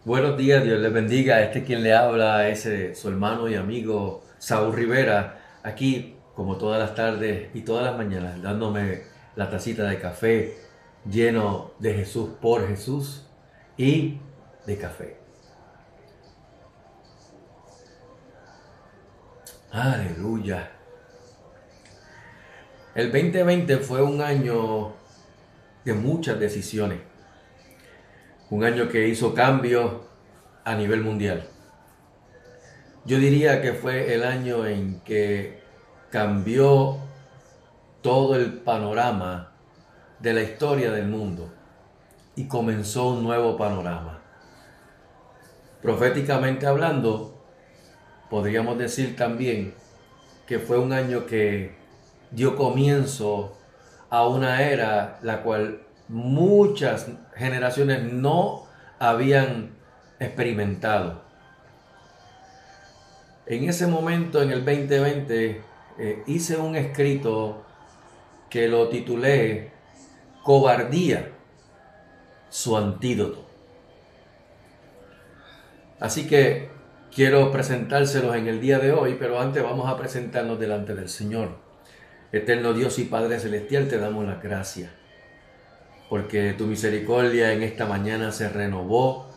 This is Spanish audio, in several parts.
Buenos días, Dios les bendiga. Este quien le habla es su hermano y amigo Saúl Rivera, aquí como todas las tardes y todas las mañanas, dándome la tacita de café lleno de Jesús por Jesús y de café. Aleluya. El 2020 fue un año de muchas decisiones, un año que hizo cambios a nivel mundial. Yo diría que fue el año en que cambió todo el panorama de la historia del mundo y comenzó un nuevo panorama. Proféticamente hablando, podríamos decir también que fue un año que dio comienzo a una era la cual muchas generaciones no habían experimentado. En ese momento, en el 2020, hice un escrito que lo titulé Cobardía, su antídoto. Así que quiero presentárselos en el día de hoy, pero antes vamos a presentarnos delante del Señor. Eterno Dios y Padre Celestial, te damos las gracias, porque tu misericordia en esta mañana se renovó.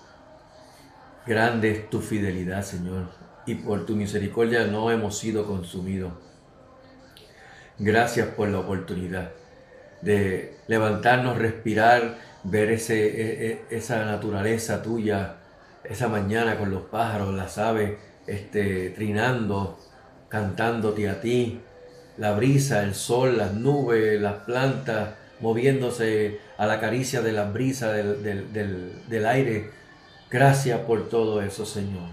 Grande es tu fidelidad, Señor, y por tu misericordia no hemos sido consumidos. Gracias por la oportunidad de levantarnos, respirar, ver esa naturaleza tuya, esa mañana con los pájaros, las aves, trinando, cantándote a ti, la brisa, el sol, las nubes, las plantas, moviéndose a la caricia de la brisa del aire. Gracias por todo eso, Señor.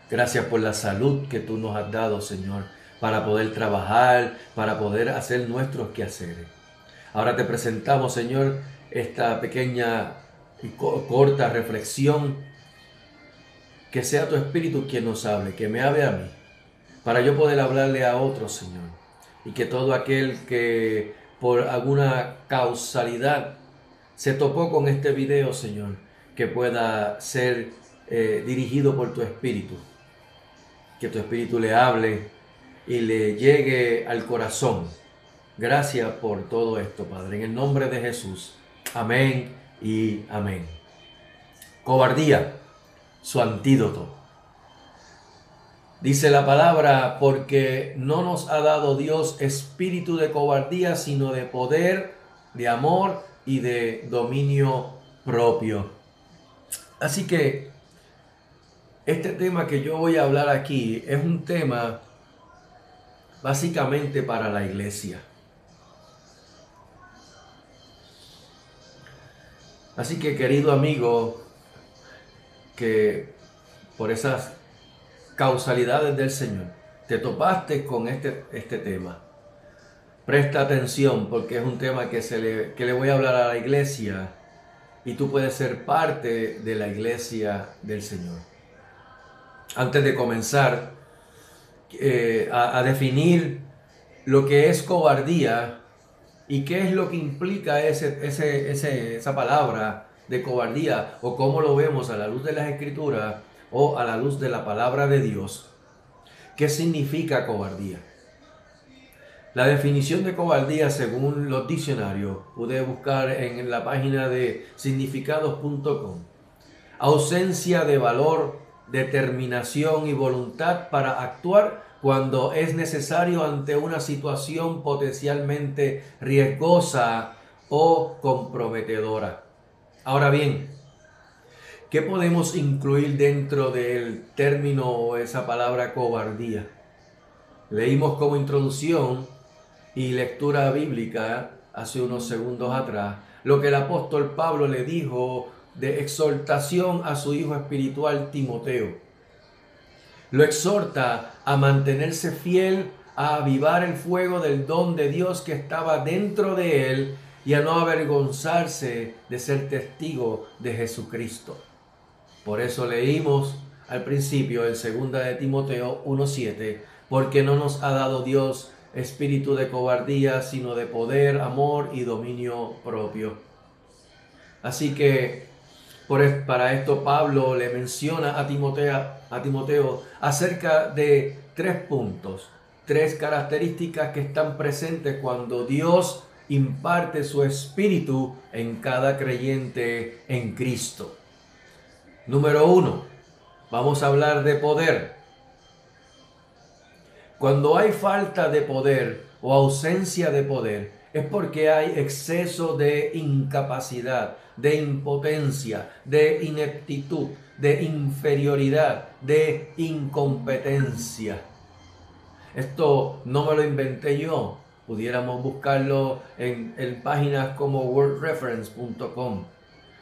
Gracias por la salud que tú nos has dado, Señor, para poder trabajar, para poder hacer nuestros quehaceres. Ahora te presentamos, Señor, esta pequeña y corta reflexión. Que sea tu Espíritu quien nos hable, que me hable a mí, para yo poder hablarle a otros, Señor. Y que todo aquel que por alguna causalidad se topó con este video, Señor, que pueda ser dirigido por tu Espíritu. Que tu Espíritu le hable y le llegue al corazón. Gracias por todo esto, Padre. En el nombre de Jesús. Amén y amén. Cobardía, su antídoto. Dice la palabra, porque no nos ha dado Dios espíritu de cobardía, sino de poder, de amor y de dominio propio. Así que este tema que yo voy a hablar aquí es un tema básicamente para la iglesia. Así que, querido amigo, que por esas causalidades del Señor te topaste con este tema, presta atención, porque es un tema que le voy a hablar a la iglesia y tú puedes ser parte de la iglesia del Señor. Antes de comenzar a definir lo que es cobardía y qué es lo que implica esa palabra de cobardía, o cómo lo vemos a la luz de las Escrituras o a la luz de la palabra de Dios, ¿qué significa cobardía? La definición de cobardía, según los diccionarios, pude buscar en la página de significados.com. Ausencia de valor, determinación y voluntad para actuar cuando es necesario ante una situación potencialmente riesgosa o comprometedora. Ahora bien, ¿qué podemos incluir dentro del término o esa palabra cobardía? Leímos como introducción y lectura bíblica hace unos segundos atrás lo que el apóstol Pablo le dijo de exhortación a su hijo espiritual Timoteo. Lo exhorta a mantenerse fiel, a avivar el fuego del don de Dios que estaba dentro de él y a no avergonzarse de ser testigo de Jesucristo. Por eso leímos al principio en 2 de Timoteo 1:7, porque no nos ha dado Dios espíritu de cobardía, sino de poder, amor y dominio propio. Así que Para esto Pablo le menciona a Timoteo acerca de 3 puntos, 3 características que están presentes cuando Dios imparte su espíritu en cada creyente en Cristo. Número 1, vamos a hablar de poder. Cuando hay falta de poder o ausencia de poder, es porque hay exceso de incapacidad, de impotencia, de ineptitud, de inferioridad, de incompetencia. Esto no me lo inventé yo. Pudiéramos buscarlo en páginas como wordreference.com.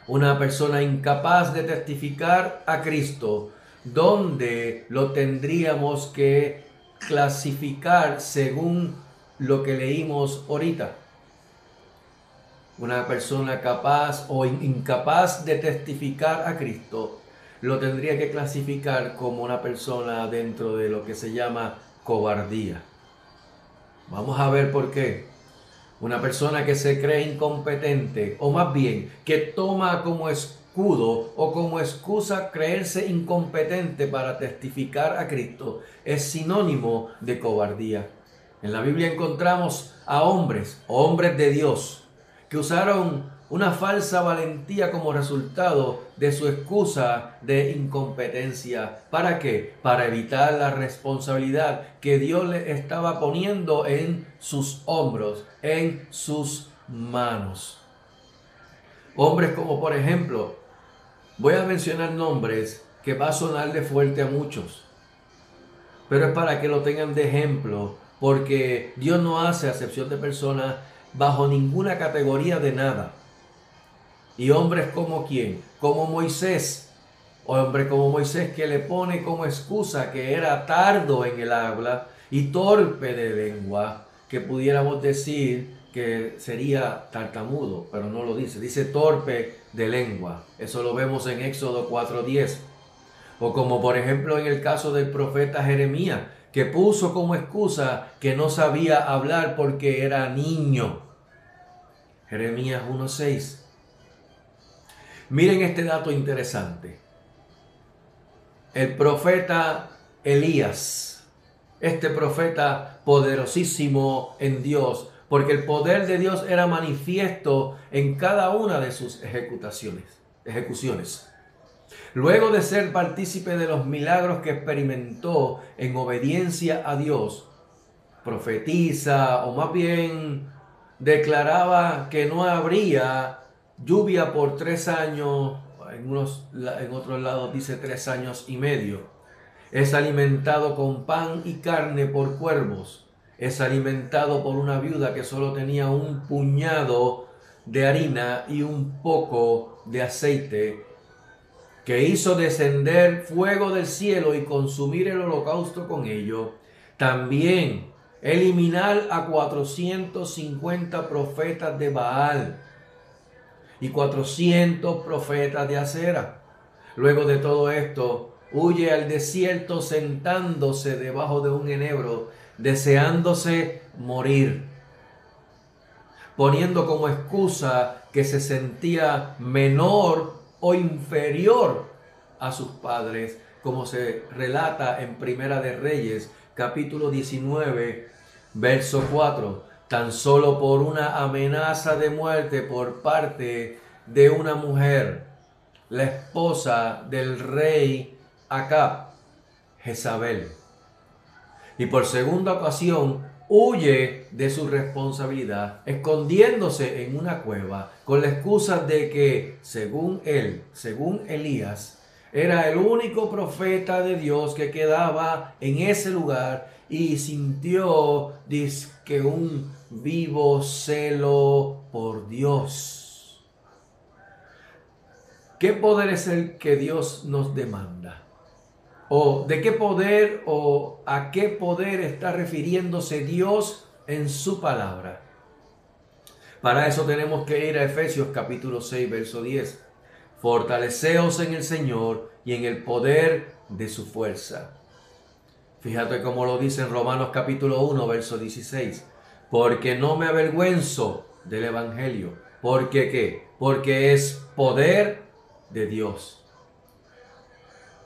Una persona incapaz de testificar a Cristo, ¿dónde lo tendríamos que clasificar según lo que leímos ahorita? Una persona capaz o incapaz de testificar a Cristo lo tendría que clasificar como una persona dentro de lo que se llama cobardía. Vamos a ver por qué. Una persona que se cree incompetente, o más bien que toma como escudo o como excusa creerse incompetente para testificar a Cristo, es sinónimo de cobardía. En la Biblia encontramos a hombres de Dios, que usaron una falsa valentía como resultado de su excusa de incompetencia. ¿Para qué? Para evitar la responsabilidad que Dios le estaba poniendo en sus hombros, en sus manos. Hombres como, por ejemplo, voy a mencionar nombres que va a sonarle fuerte a muchos, pero es para que lo tengan de ejemplo, porque Dios no hace acepción de personas bajo ninguna categoría de nada. Y hombres como quién, como Moisés, hombre como Moisés, que le pone como excusa que era tardo en el habla y torpe de lengua, que pudiéramos decir que sería tartamudo, pero no lo dice, dice torpe de lengua. Eso lo vemos en Éxodo 4:10. O como por ejemplo en el caso del profeta Jeremías, que puso como excusa que no sabía hablar porque era niño. Jeremías 1:6. Miren este dato interesante. El profeta Elías, este profeta poderosísimo en Dios, porque el poder de Dios era manifiesto en cada una de sus ejecuciones. Luego de ser partícipe de los milagros que experimentó en obediencia a Dios, profetiza, o más bien declaraba que no habría lluvia por 3 años, en otros lados dice 3 años y medio. Es alimentado con pan y carne por cuervos. Es alimentado por una viuda que solo tenía un puñado de harina y un poco de aceite, que hizo descender fuego del cielo y consumir el holocausto con ello. También eliminar a 450 profetas de Baal y 400 profetas de Acera. Luego de todo esto, huye al desierto sentándose debajo de un enebro, deseándose morir, poniendo como excusa que se sentía menor o inferior a sus padres, como se relata en Primera de Reyes, capítulo 19, verso 4. Tan solo por una amenaza de muerte por parte de una mujer, la esposa del rey Acab, Jezabel. Y por segunda ocasión huye de su responsabilidad, escondiéndose en una cueva con la excusa de que, según Elías, era el único profeta de Dios que quedaba en ese lugar, y sintió dizque un vivo celo por Dios. ¿Qué poder es el que Dios nos demanda? ¿O de qué poder o a qué poder está refiriéndose Dios en su palabra? Para eso tenemos que ir a Efesios capítulo 6, verso 10. Fortaleceos en el Señor y en el poder de su fuerza. Fíjate cómo lo dice en Romanos capítulo 1, verso 16. Porque no me avergüenzo del evangelio. ¿Porque qué? Porque es poder de Dios.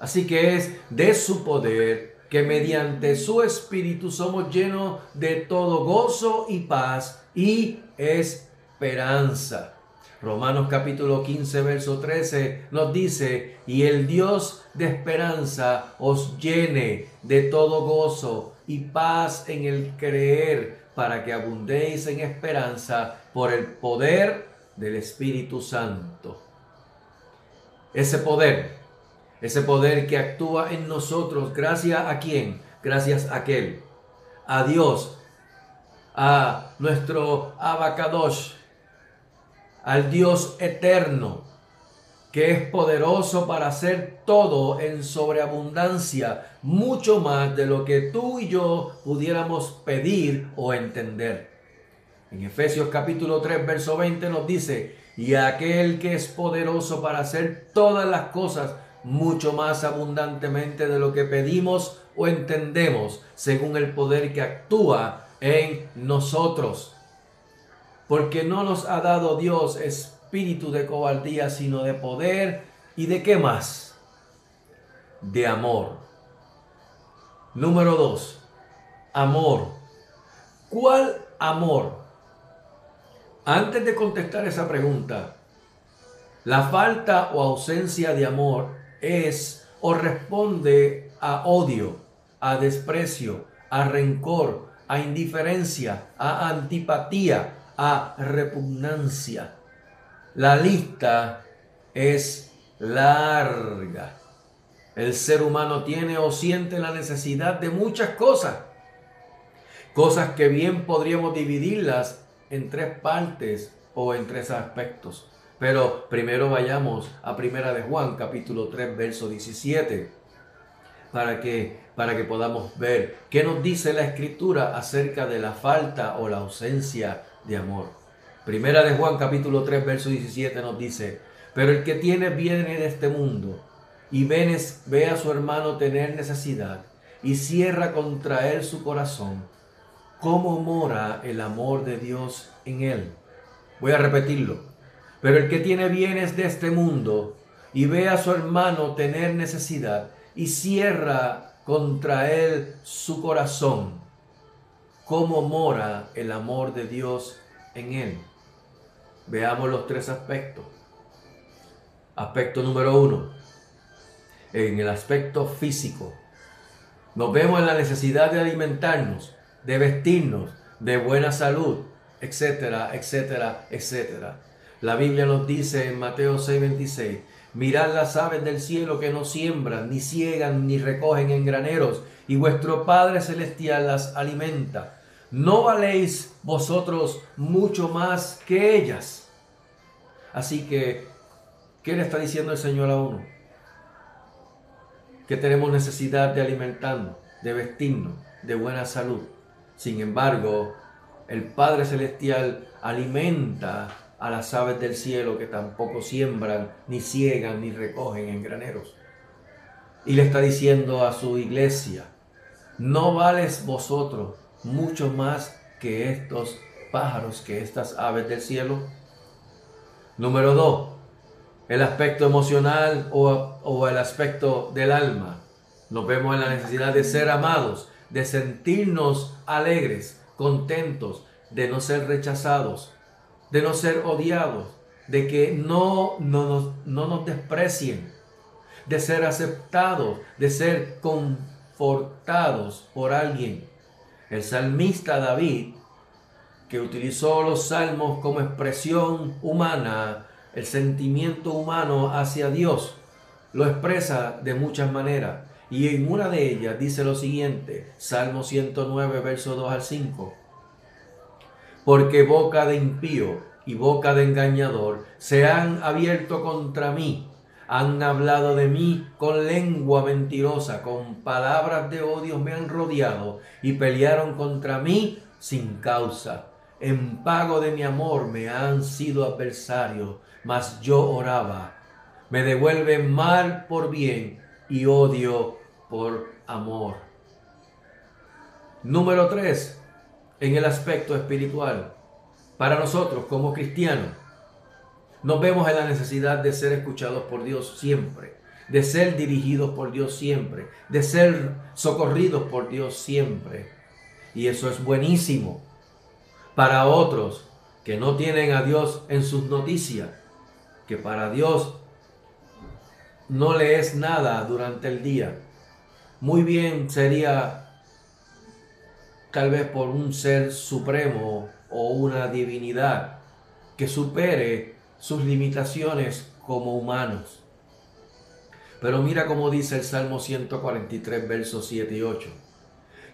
Así que es de su poder que mediante su Espíritu somos llenos de todo gozo y paz y esperanza. Romanos capítulo 15, verso 13 nos dice: y el Dios de esperanza os llene de todo gozo y paz en el creer, para que abundéis en esperanza por el poder del Espíritu Santo. Ese poder que actúa en nosotros, ¿gracias a quién? Gracias a aquel, a Dios, a nuestro Abacadosh, al Dios eterno, que es poderoso para hacer todo en sobreabundancia, mucho más de lo que tú y yo pudiéramos pedir o entender. En Efesios capítulo 3, verso 20 nos dice: y aquel que es poderoso para hacer todas las cosas mucho más abundantemente de lo que pedimos o entendemos, según el poder que actúa en nosotros. Porque no nos ha dado Dios espíritu de cobardía, sino de poder y de ¿qué más? De amor. Número 2, amor. ¿Cuál amor? Antes de contestar esa pregunta, la falta o ausencia de amor es o responde a odio, a desprecio, a rencor, a indiferencia, a antipatía, a repugnancia. La lista es larga. El ser humano tiene o siente la necesidad de muchas cosas que bien podríamos dividirlas en 3 partes o en 3 aspectos. Pero primero vayamos a Primera de Juan, capítulo 3, verso 17, para que podamos ver qué nos dice la Escritura acerca de la falta o la ausencia de amor. Primera de Juan, capítulo 3, verso 17 nos dice: pero el que tiene bienes de este mundo y ve a su hermano tener necesidad y cierra contra él su corazón, ¿cómo mora el amor de Dios en él? Voy a repetirlo. Pero el que tiene bienes de este mundo y ve a su hermano tener necesidad y cierra contra él su corazón, ¿cómo mora el amor de Dios en él? Veamos los 3 aspectos. Aspecto número 1. En el aspecto físico, nos vemos en la necesidad de alimentarnos, de vestirnos, de buena salud, etcétera, etcétera, etcétera. La Biblia nos dice en Mateo 6:26: mirad las aves del cielo, que no siembran, ni ciegan, ni recogen en graneros, y vuestro Padre Celestial las alimenta. ¿No valéis vosotros mucho más que ellas? Así que, ¿qué le está diciendo el Señor a uno? Que tenemos necesidad de alimentarnos, de vestirnos, de buena salud. Sin embargo, el Padre Celestial alimenta a las aves del cielo, que tampoco siembran, ni ciegan, ni recogen en graneros. Y le está diciendo a su iglesia: ¿no vales vosotros mucho más que estos pájaros, que estas aves del cielo? Número 2. El aspecto emocional o el aspecto del alma. Nos vemos en la necesidad de ser amados, de sentirnos alegres, contentos, de no ser rechazados, de no ser odiados, de que no nos desprecien, de ser aceptados, de ser confortados por alguien. El salmista David, que utilizó los salmos como expresión humana, el sentimiento humano hacia Dios, lo expresa de muchas maneras. Y en una de ellas dice lo siguiente, Salmo 109, verso 2 al 5. Porque boca de impío y boca de engañador se han abierto contra mí. Han hablado de mí con lengua mentirosa, con palabras de odio me han rodeado y pelearon contra mí sin causa. En pago de mi amor me han sido adversarios, mas yo oraba. Me devuelven mal por bien y odio por amor. Número 3. En el aspecto espiritual. Para nosotros como cristianos, Nos vemos en la necesidad de ser escuchados por Dios siempre, de ser dirigidos por Dios siempre, de ser socorridos por Dios siempre. Y eso es buenísimo para otros que no tienen a Dios en sus noticias, que para Dios no le es nada durante el día. Muy bien sería tal vez por un ser supremo o una divinidad que supere sus limitaciones como humanos. Pero mira cómo dice el Salmo 143, versos 7 y 8.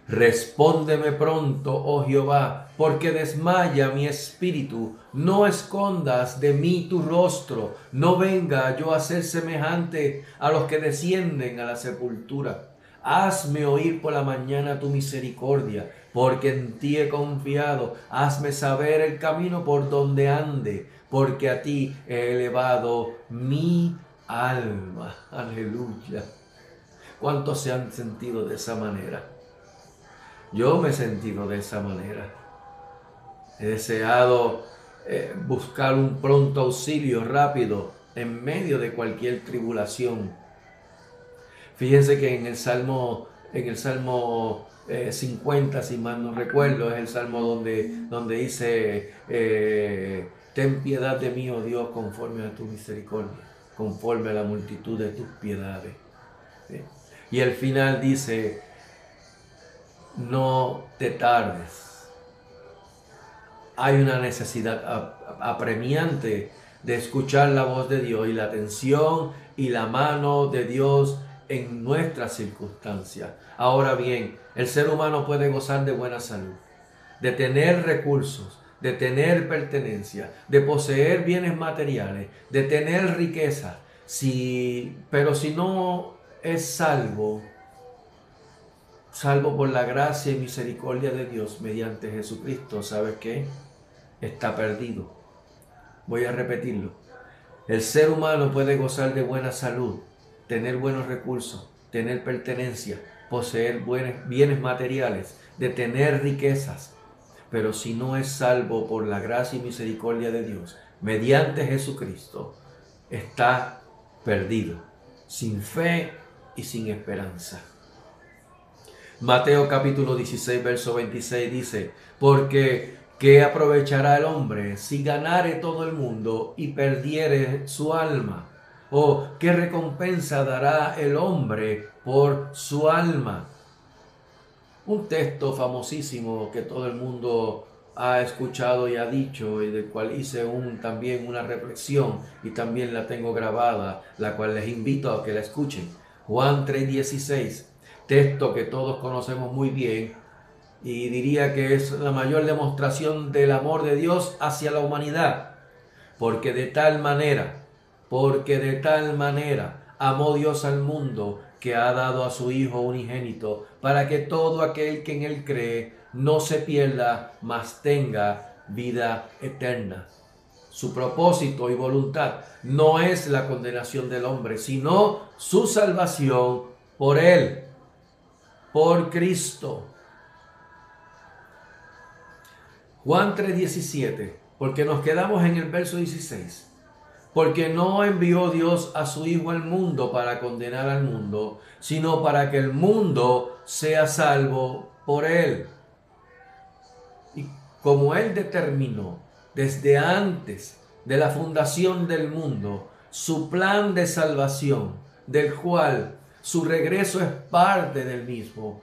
Respóndeme pronto, oh Jehová, porque desmaya mi espíritu. No escondas de mí tu rostro. No venga yo a ser semejante a los que descienden a la sepultura. Hazme oír por la mañana tu misericordia, porque en ti he confiado. Hazme saber el camino por donde ande, porque a ti he elevado mi alma. Aleluya. ¿Cuántos se han sentido de esa manera? Yo me he sentido de esa manera. He deseado buscar un pronto auxilio rápido en medio de cualquier tribulación. Fíjense que en el Salmo 50, si mal no recuerdo, es el Salmo donde dice, ten piedad de mí, oh Dios, conforme a tu misericordia, conforme a la multitud de tus piedades. ¿Sí? Y el final dice, no te tardes. Hay una necesidad apremiante de escuchar la voz de Dios y la atención y la mano de Dios en nuestras circunstancias. Ahora bien, el ser humano puede gozar de buena salud, de tener recursos, de tener pertenencia, de poseer bienes materiales, de tener riqueza, pero si no es salvo por la gracia y misericordia de Dios mediante Jesucristo, ¿sabes qué? Está perdido. Voy a repetirlo. El ser humano puede gozar de buena salud, tener buenos recursos, tener pertenencia, poseer bienes materiales, de tener riquezas, pero si no es salvo por la gracia y misericordia de Dios mediante Jesucristo, está perdido, sin fe y sin esperanza. Mateo capítulo 16, verso 26 dice, porque ¿qué aprovechará el hombre si ganare todo el mundo y perdiere su alma? ¿O qué recompensa dará el hombre por su alma? Un texto famosísimo que todo el mundo ha escuchado y ha dicho, y del cual hice también una reflexión y también la tengo grabada, la cual les invito a que la escuchen. Juan 3:16. Texto que todos conocemos muy bien y diría que es la mayor demostración del amor de Dios hacia la humanidad. Porque de tal manera amó Dios al mundo que ha dado a su Hijo unigénito, para que todo aquel que en Él cree no se pierda, mas tenga vida eterna. Su propósito y voluntad no es la condenación del hombre, sino su salvación por Él, por Cristo. Juan 3:17, porque nos quedamos en el verso 16. Porque no envió Dios a su Hijo al mundo para condenar al mundo, sino para que el mundo sea salvo por Él. Y como Él determinó desde antes de la fundación del mundo su plan de salvación, del cual su regreso es parte del mismo,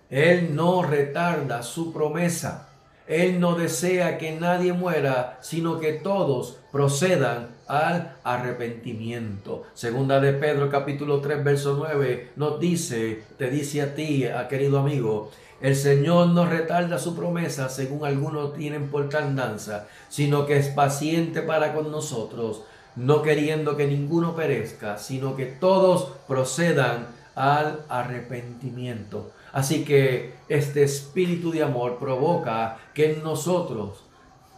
Él no retarda su promesa. Él no desea que nadie muera, sino que todos procedan al arrepentimiento. Segunda de Pedro capítulo 3 verso 9 nos dice, te dice a ti, querido amigo, el Señor no retarda su promesa, según algunos tienen por tardanza, sino que es paciente para con nosotros, no queriendo que ninguno perezca, sino que todos procedan al arrepentimiento. Así que este espíritu de amor provoca que en nosotros,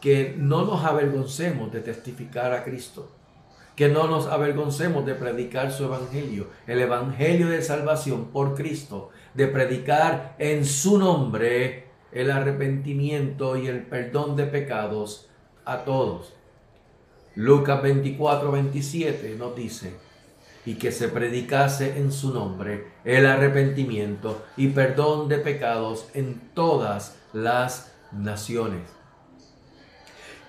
que no nos avergoncemos de testificar a Cristo, que no nos avergoncemos de predicar su evangelio, el evangelio de salvación por Cristo, de predicar en su nombre el arrepentimiento y el perdón de pecados a todos. Lucas 24:27 nos dice: y que se predicase en su nombre el arrepentimiento y perdón de pecados en todas las naciones.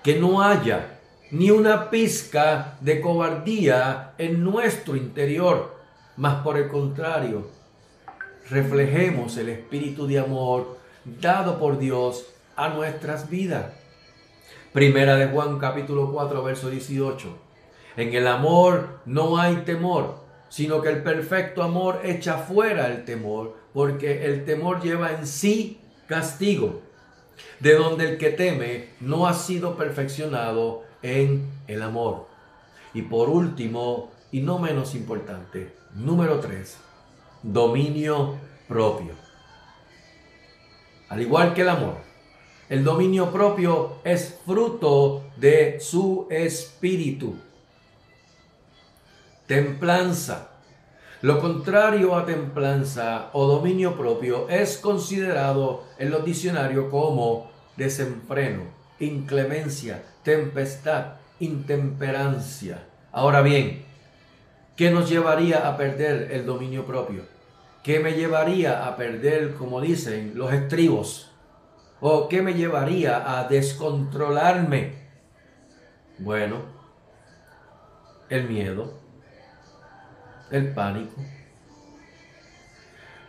Que no haya ni una pizca de cobardía en nuestro interior, mas por el contrario, reflejemos el espíritu de amor dado por Dios a nuestras vidas. Primera de Juan capítulo 4 verso 18. En el amor no hay temor, sino que el perfecto amor echa fuera el temor, porque el temor lleva en sí castigo, de donde el que teme no ha sido perfeccionado en el amor. Y por último, y no menos importante, número 3, dominio propio. Al igual que el amor, el dominio propio es fruto de su espíritu. Templanza. Lo contrario a templanza o dominio propio es considerado en los diccionarios como desenfreno, inclemencia, tempestad, intemperancia. Ahora bien, ¿qué nos llevaría a perder el dominio propio? ¿Qué me llevaría a perder, como dicen, los estribos? ¿O qué me llevaría a descontrolarme? Bueno, el miedo, el pánico.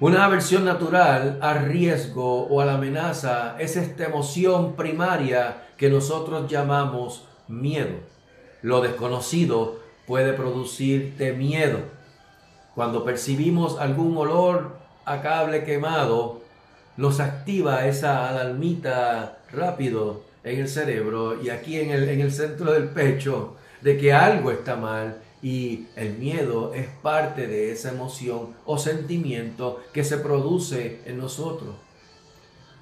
Una aversión natural al riesgo o a la amenaza es esta emoción primaria que nosotros llamamos miedo. Lo desconocido puede producirte miedo. Cuando percibimos algún olor a cable quemado, nos activa esa alarmita rápido en el cerebro y aquí en el centro del pecho de que algo está mal, y el miedo es parte de esa emoción o sentimiento que se produce en nosotros.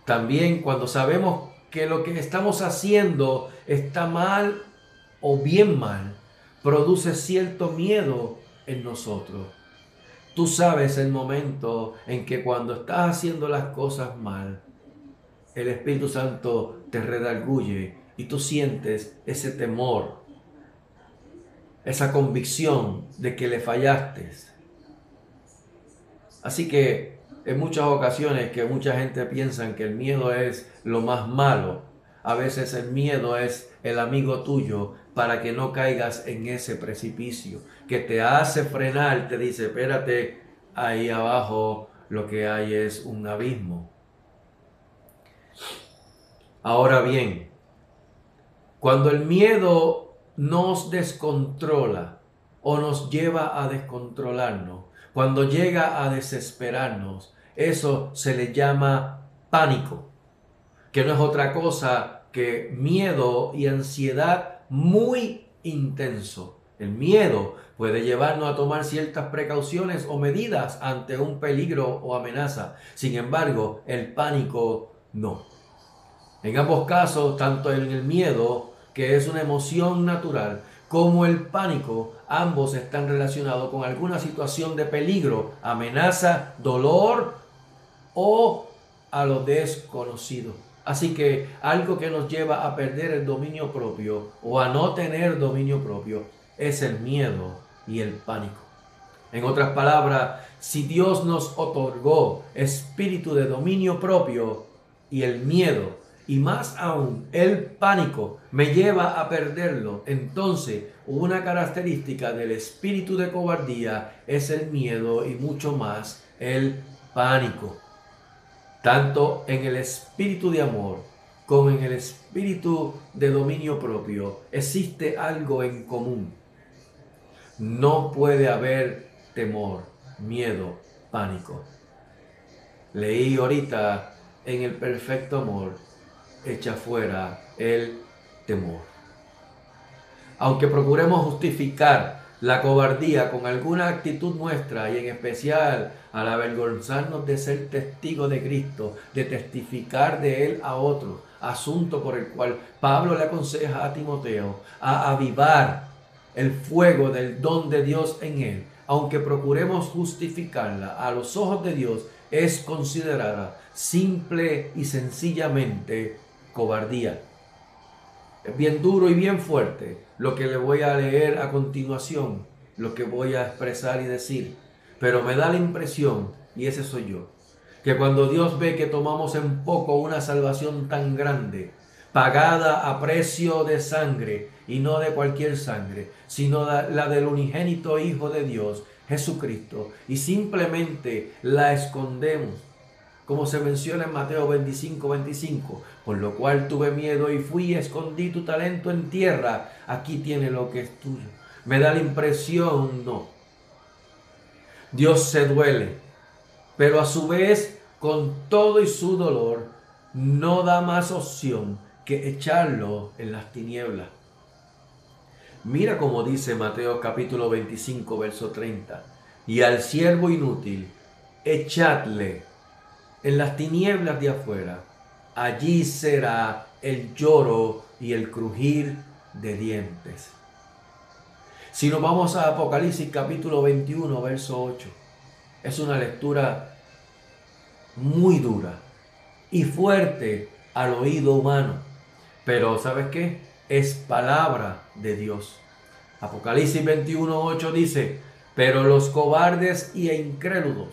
También cuando sabemos que lo que estamos haciendo está mal o bien mal, produce cierto miedo en nosotros. Tú sabes el momento en que cuando estás haciendo las cosas mal, el Espíritu Santo te redarguye y tú sientes ese temor, esa convicción de que le fallaste. Así que en muchas ocasiones que mucha gente piensa que el miedo es lo más malo, a veces el miedo es el amigo tuyo para que no caigas en ese precipicio, que te hace frenar, te dice, espérate, ahí abajo lo que hay es un abismo. Ahora bien, cuando el miedo nos descontrola o nos lleva a descontrolarnos, cuando llega a desesperarnos, eso se le llama pánico, que no es otra cosa que miedo y ansiedad muy intenso. El miedo puede llevarnos a tomar ciertas precauciones o medidas ante un peligro o amenaza. Sin embargo, el pánico no. En ambos casos, tanto en el miedo, que es una emoción natural, como el pánico, ambos están relacionados con alguna situación de peligro, amenaza, dolor o a lo desconocido. Así que algo que nos lleva a perder el dominio propio o a no tener dominio propio es el miedo y el pánico. En otras palabras, si Dios nos otorgó espíritu de dominio propio y el miedo, y más aún el pánico me lleva a perderlo, entonces una característica del espíritu de cobardía es el miedo y mucho más el pánico. Tanto en el espíritu de amor como en el espíritu de dominio propio existe algo en común. No puede haber temor, miedo, pánico. Leí ahorita, en el perfecto amor echa fuera el temor. Aunque procuremos justificar la cobardía con alguna actitud nuestra y en especial al avergonzarnos de ser testigos de Cristo, de testificar de Él a otros, asunto por el cual Pablo le aconseja a Timoteo a avivar el fuego del don de Dios en él, aunque procuremos justificarla a los ojos de Dios, es considerada simple y sencillamente cobardía. Es bien duro y bien fuerte lo que le voy a leer a continuación, lo que voy a expresar y decir. Pero me da la impresión, y ese soy yo, que cuando Dios ve que tomamos en poco una salvación tan grande, pagada a precio de sangre, y no de cualquier sangre, sino la del unigénito Hijo de Dios, Jesucristo, y simplemente la escondemos, como se menciona en Mateo 25:25, por lo cual tuve miedo y fui y escondí tu talento en tierra, aquí tiene lo que es tuyo. Me da la impresión, no. Dios se duele, pero a su vez, con todo y su dolor, no da más opción que echarlo en las tinieblas. Mira cómo dice Mateo capítulo 25, verso 30. Y al siervo inútil, echadle en las tinieblas de afuera. Allí será el lloro y el crujir de dientes. Si nos vamos a Apocalipsis capítulo 21, verso 8, es una lectura muy dura y fuerte al oído humano. Pero ¿sabes qué? Es palabra de Dios. Apocalipsis 21:8 dice: pero los cobardes y incrédulos,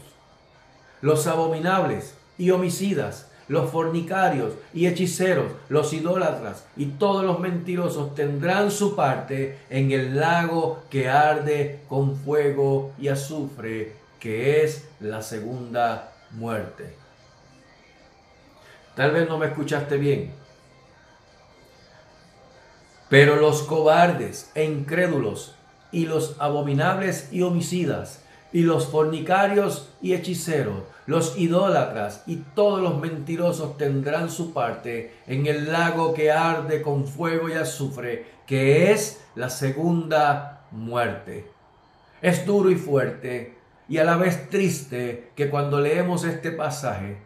los abominables y homicidas, los fornicarios y hechiceros, los idólatras y todos los mentirosos tendrán su parte en el lago que arde con fuego y azufre, que es la segunda muerte. Tal vez no me escuchaste bien. Pero los cobardes e incrédulos y los abominables y homicidas y los fornicarios y hechiceros, los idólatras y todos los mentirosos tendrán su parte en el lago que arde con fuego y azufre, que es la segunda muerte. Es duro y fuerte y a la vez triste que cuando leemos este pasaje,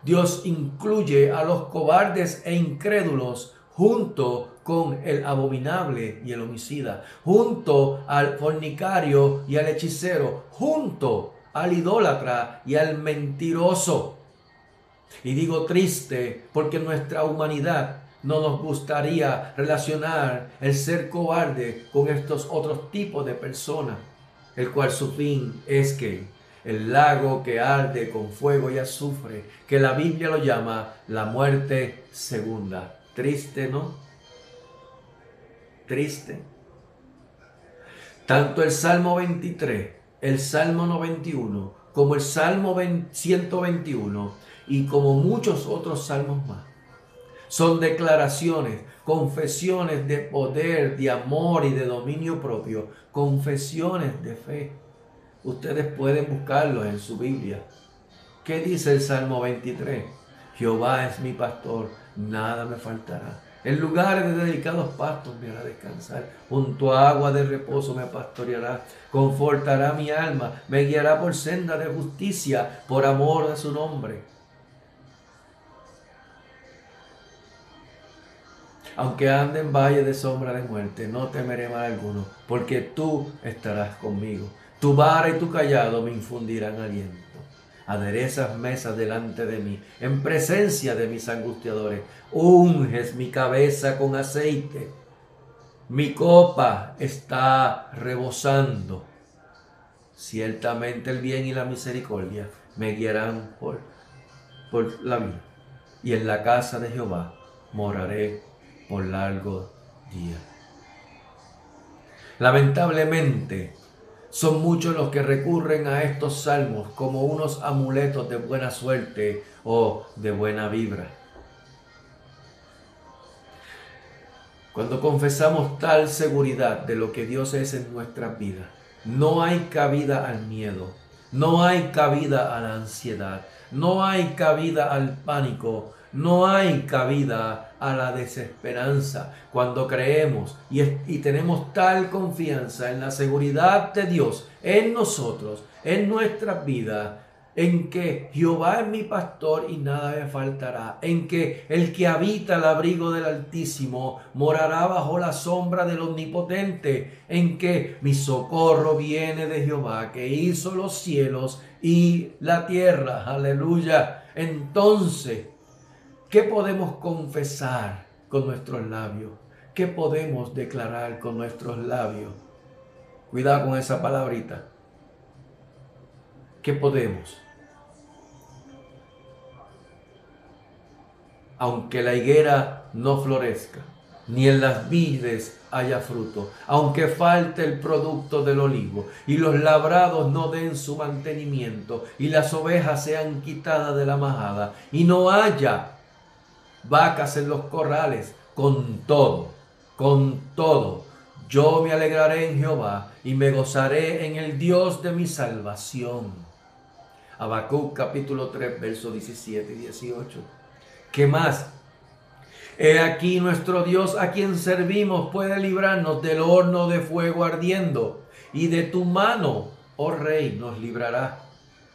Dios incluye a los cobardes e incrédulos junto con el abominable y el homicida, junto al fornicario y al hechicero, junto al idólatra y al mentiroso. Y digo triste porque nuestra humanidad no nos gustaría relacionar el ser cobarde con estos otros tipos de personas, el cual su fin es que el lago que arde con fuego y azufre, que la Biblia lo llama la muerte segunda. Triste, ¿no? Triste. Tanto el Salmo 23, el Salmo 91, como el Salmo 121 y como muchos otros salmos más, son declaraciones, confesiones de poder, de amor y de dominio propio, confesiones de fe. Ustedes pueden buscarlos en su Biblia. ¿Qué dice el Salmo 23? Jehová es mi pastor, nada me faltará. En lugares de delicados pastos me hará descansar. Junto a agua de reposo me pastoreará. Confortará mi alma. Me guiará por senda de justicia, por amor de su nombre. Aunque ande en valle de sombra de muerte, no temeré mal alguno, porque tú estarás conmigo. Tu vara y tu cayado me infundirán aliento. Aderezas mesas delante de mí, en presencia de mis angustiadores. Unges mi cabeza con aceite. Mi copa está rebosando. Ciertamente el bien y la misericordia me guiarán por la vida. Y en la casa de Jehová moraré por largo día. Lamentablemente, son muchos los que recurren a estos salmos como unos amuletos de buena suerte o de buena vibra. Cuando confesamos tal seguridad de lo que Dios es en nuestras vidas, no hay cabida al miedo, no hay cabida a la ansiedad, no hay cabida al pánico, no hay cabida a la desesperanza. Cuando creemos y tenemos tal confianza en la seguridad de Dios en nosotros, en nuestras vidas, en que Jehová es mi pastor y nada me faltará, en que el que habita el abrigo del Altísimo morará bajo la sombra del Omnipotente, en que mi socorro viene de Jehová, que hizo los cielos y la tierra. Aleluya. Entonces, ¿qué podemos confesar con nuestros labios? ¿qué podemos declarar con nuestros labios? Cuidado con esa palabrita. ¿Qué podemos? Aunque la higuera no florezca, ni en las vides haya fruto, aunque falte el producto del olivo, y los labrados no den su mantenimiento, y las ovejas sean quitadas de la majada, y no haya vacas en los corrales, con todo, yo me alegraré en Jehová, y me gozaré en el Dios de mi salvación. Habacuc capítulo 3, versos 17 y 18. ¿Qué más? He aquí nuestro Dios a quien servimos puede librarnos del horno de fuego ardiendo, y de tu mano, oh rey, nos librará.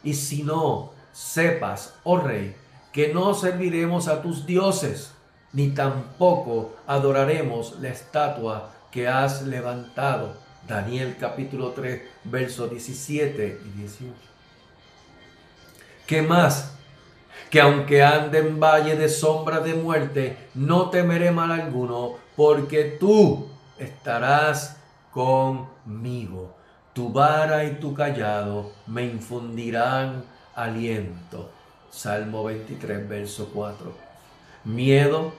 Y si no, sepas, oh rey, que no serviremos a tus dioses, ni tampoco adoraremos la estatua que has levantado. Daniel capítulo 3, versos 17 y 18. ¿Qué más? Que aunque ande en valle de sombra de muerte, no temeré mal alguno, porque tú estarás conmigo. Tu vara y tu callado me infundirán aliento. Salmo 23, verso 4. Miedo,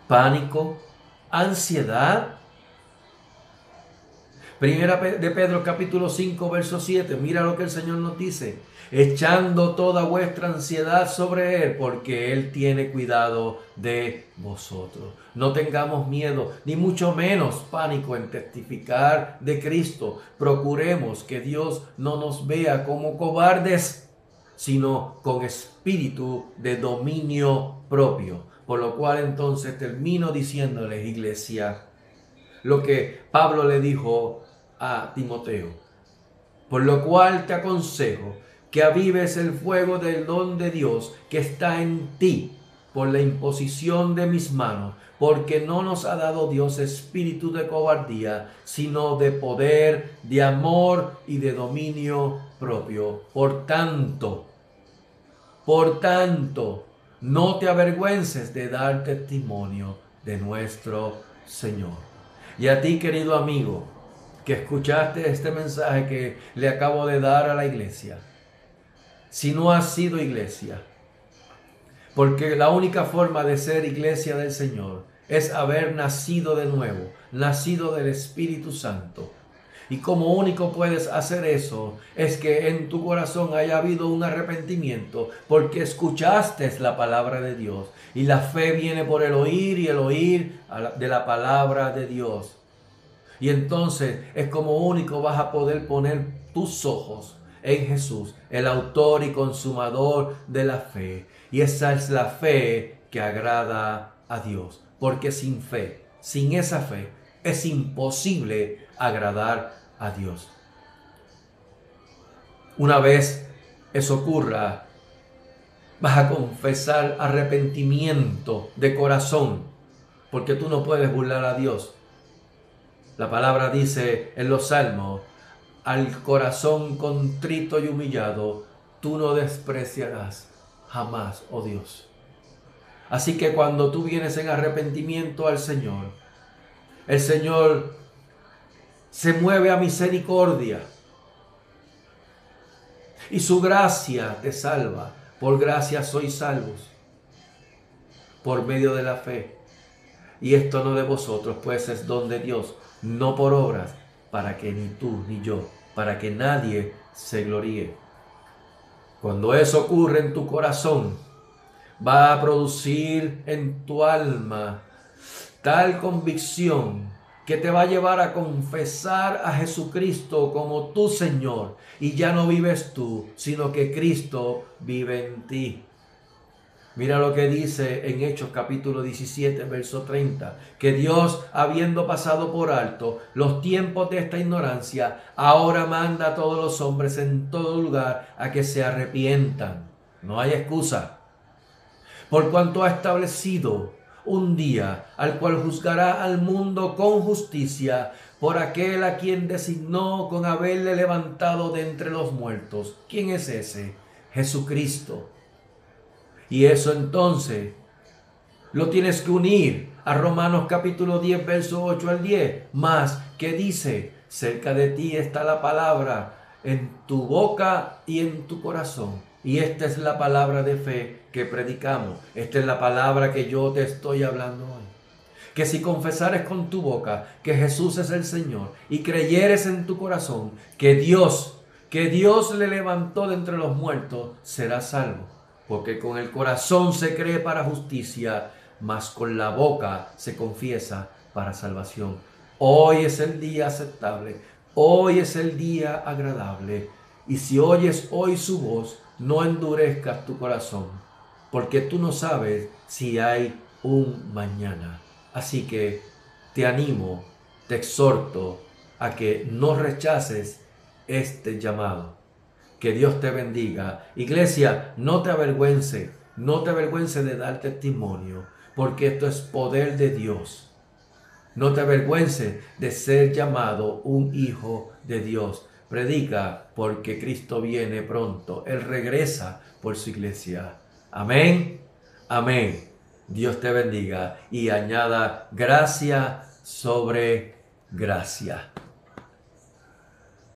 pánico, ansiedad. Primera de Pedro capítulo 5, verso 7. Mira lo que el Señor nos dice. Echando toda vuestra ansiedad sobre Él, porque Él tiene cuidado de vosotros. No tengamos miedo, ni mucho menos pánico en testificar de Cristo. Procuremos que Dios no nos vea como cobardes, sino con espíritu de dominio propio. Por lo cual entonces termino diciéndoles, iglesia, lo que Pablo le dijo a Timoteo. Por lo cual te aconsejo que avives el fuego del don de Dios que está en ti por la imposición de mis manos, porque no nos ha dado Dios espíritu de cobardía, sino de poder, de amor y de dominio propio. Por tanto, no te avergüences de dar testimonio de nuestro Señor. Y a ti, querido amigo, que escuchaste este mensaje que le acabo de dar a la iglesia, si no has sido iglesia, porque la única forma de ser iglesia del Señor es haber nacido de nuevo, nacido del Espíritu Santo. Y como único puedes hacer eso es que en tu corazón haya habido un arrepentimiento porque escuchaste la palabra de Dios. Y la fe viene por el oír y el oír de la palabra de Dios. Y entonces es como único vas a poder poner tus ojos en Jesús, el autor y consumador de la fe. Y esa es la fe que agrada a Dios. Porque sin fe, sin esa fe, es imposible agradar a Dios. Una vez eso ocurra, vas a confesar arrepentimiento de corazón, porque tú no puedes burlar a Dios. La palabra dice en los Salmos, al corazón contrito y humillado, tú no despreciarás jamás, oh Dios. Así que cuando tú vienes en arrepentimiento al Señor, el Señor se mueve a misericordia y su gracia te salva. Por gracia sois salvos, por medio de la fe. Y esto no de vosotros, pues es don de Dios, no por obras, para que ni tú ni yo, para que nadie se gloríe. Cuando eso ocurre en tu corazón, va a producir en tu alma tal convicción que te va a llevar a confesar a Jesucristo como tu Señor. Y ya no vives tú, sino que Cristo vive en ti. Mira lo que dice en Hechos capítulo 17, verso 30, que Dios, habiendo pasado por alto los tiempos de esta ignorancia, ahora manda a todos los hombres en todo lugar a que se arrepientan. No hay excusa. Por cuanto ha establecido un día al cual juzgará al mundo con justicia por aquel a quien designó con haberle levantado de entre los muertos. ¿Quién es ese? Jesucristo. Y eso entonces Lo tienes que unir a Romanos capítulo 10, verso 8 al 10. Más, ¿qué dice? Cerca de ti está la palabra, en tu boca y en tu corazón. Y esta es la palabra de fe que predicamos. Esta es la palabra que yo te estoy hablando hoy. Que si confesares con tu boca que Jesús es el Señor y creyeres en tu corazón que Dios le levantó de entre los muertos, serás salvo. Porque con el corazón se cree para justicia, mas con la boca se confiesa para salvación. Hoy es el día aceptable, hoy es el día agradable. Y si oyes hoy su voz, no endurezcas tu corazón, porque tú no sabes si hay un mañana. Así que te animo, te exhorto a que no rechaces este llamado. Que Dios te bendiga. Iglesia, no te avergüences de dar testimonio, porque esto es poder de Dios. No te avergüences de ser llamado un hijo de Dios. Predica, porque Cristo viene pronto. Él regresa por su iglesia. Amén. Amén. Dios te bendiga y añada gracia sobre gracia.